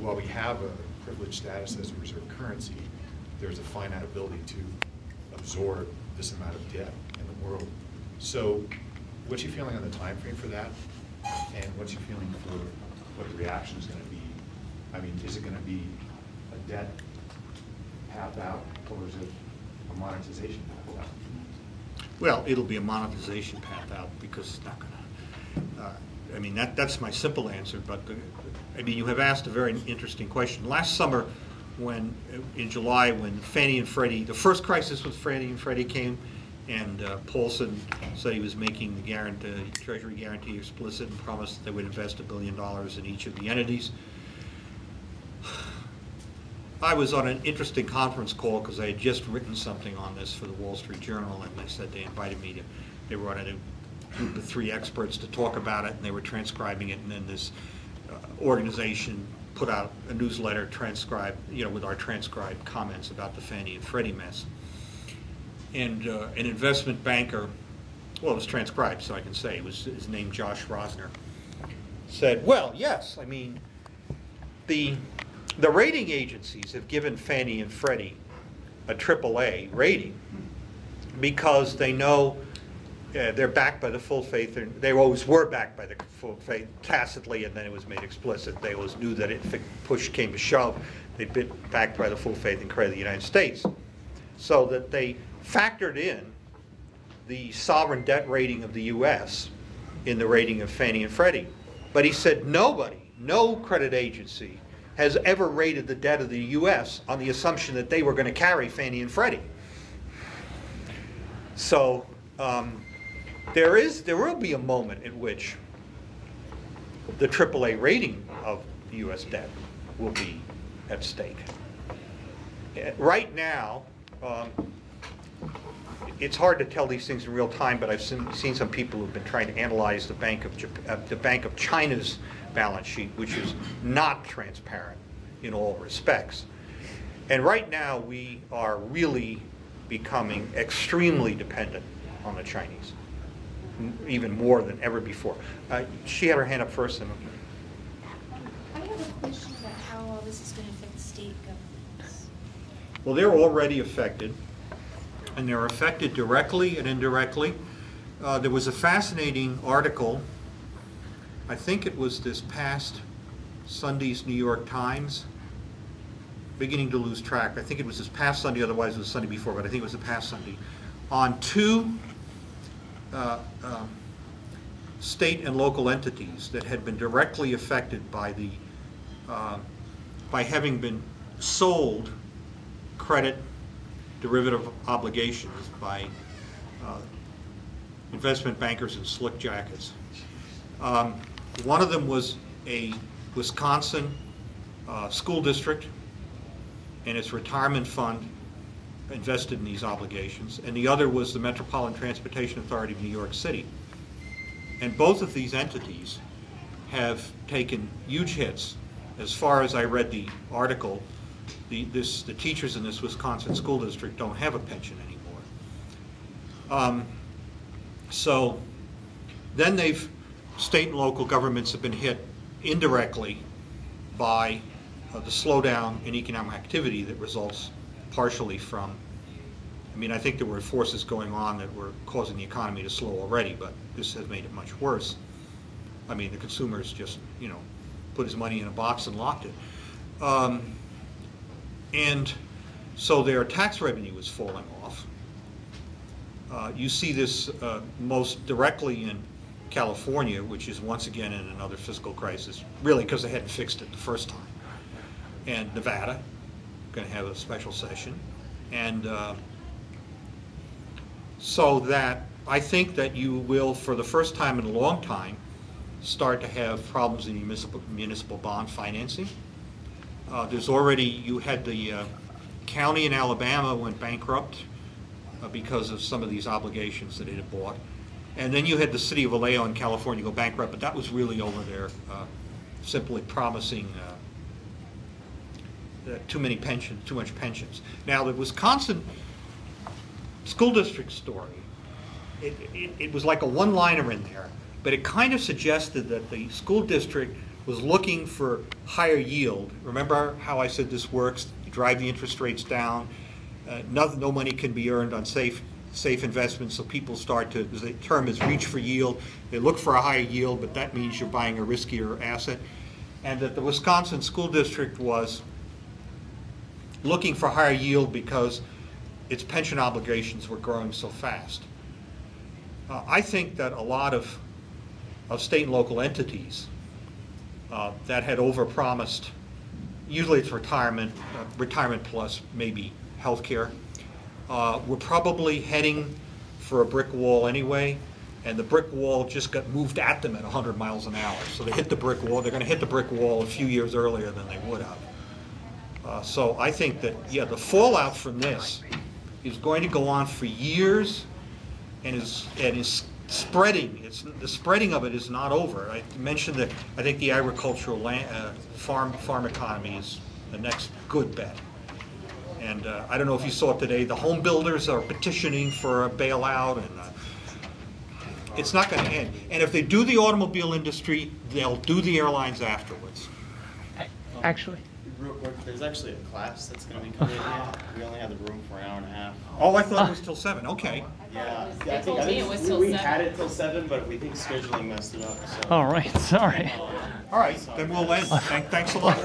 while we have a privileged status as a reserve currency, there's a finite ability to absorb this amount of debt in the world. So what's your feeling on the time frame for that? And what's your feeling for what the reaction is going to be? I mean, is it going to be a debt path out, or is it a monetization path out? Well, it'll be a monetization path out, because it's not going to, I mean, that's my simple answer, but I mean, you have asked a very interesting question. Last summer, in July, when Fannie and Freddie, the first crisis with Fannie and Freddie came, and Paulson said he was making the Treasury guarantee explicit and promised that they would invest $1 billion in each of the entities. I was on an interesting conference call because I had just written something on this for the Wall Street Journal, and they said they invited me to, they were on a group of 3 experts to talk about it, and they were transcribing it, and then this organization put out a newsletter transcribed, with our transcribed comments about the Fannie and Freddie mess. And an investment banker, well, it was transcribed, so I can say, it was his name, Josh Rosner, said, well, yes, I mean, the rating agencies have given Fannie and Freddie a AAA rating because they know they're backed by the full faith, and they always were backed by the full faith tacitly, and then it was made explicit. They always knew that if push came to shove, they'd be backed by the full faith and credit of the United States. So that they factored in the sovereign debt rating of the U.S. in the rating of Fannie and Freddie. But he said no credit agency has ever rated the debt of the U.S. on the assumption that they were going to carry Fannie and Freddie. So there will be a moment in which the AAA rating of the U.S. debt will be at stake. Right now, it's hard to tell these things in real time, but I've seen some people who've been trying to analyze the Bank of China's balance sheet, which is not transparent in all respects. And right now, we are really becoming extremely dependent on the Chinese, even more than ever before. She had her hand up first. I have a question about how all this is going to affect state governments. Well, they're already affected, and they're affected directly and indirectly. There was a fascinating article, I think it was this past Sunday's New York Times, beginning to lose track. I think it was this past Sunday, otherwise it was Sunday before, but I think it was the past Sunday, on 2 state and local entities that had been directly affected by by having been sold credit derivative obligations by investment bankers in slick jackets. One of them was a Wisconsin school district and its retirement fund invested in these obligations, and the other was the Metropolitan Transportation Authority of New York City. And both of these entities have taken huge hits. As far as I read the article, the teachers in this Wisconsin school district don't have a pension anymore. So then state and local governments have been hit indirectly by the slowdown in economic activity that results partially from, I mean, I think there were forces going on that were causing the economy to slow already, but this has made it much worse. I mean, the consumers just, put his money in a box and locked it. And so their tax revenue is falling off. You see this most directly in California, which is once again in another fiscal crisis, really because they hadn't fixed it the first time. And Nevada, going to have a special session. And so that I think that you will, for the first time in a long time, start to have problems in municipal bond financing. There's already, you had the county in Alabama went bankrupt because of some of these obligations that it had bought. And then you had the city of Vallejo in California go bankrupt, but that was really over there simply promising too much pensions. Now the Wisconsin school district story, it was like a one-liner in there, but it kind of suggested that the school district was looking for higher yield. Remember how I said this works? You drive the interest rates down. No money can be earned on safe investments, so people start to, the term is reach for yield. They look for a higher yield, but that means you're buying a riskier asset. And that the Wisconsin School District was looking for higher yield because its pension obligations were growing so fast. I think that a lot of state and local entities that had overpromised, usually it's retirement plus maybe healthcare, we're probably heading for a brick wall anyway, and the brick wall just got moved at them at 100 miles an hour. So they hit the brick wall. They're going to hit the brick wall a few years earlier than they would have. So I think that, yeah, the fallout from this is going to go on for years and is spreading. The spreading of it is not over. I mentioned that I think the agricultural farm economy is the next good bet. And I don't know if you saw it today, the home builders are petitioning for a bailout, and it's not going to end. And if they do the automobile industry, they'll do the airlines afterwards. Actually. Real quick, there's actually a class that's going to be coming in. We only have the room for an hour and a half. Oh, I thought it was till 7. Okay. Yeah, They told me it was till we 7. had it till 7, but we think scheduling messed it up. So. All right, sorry. All right, then we'll end. Thanks a lot.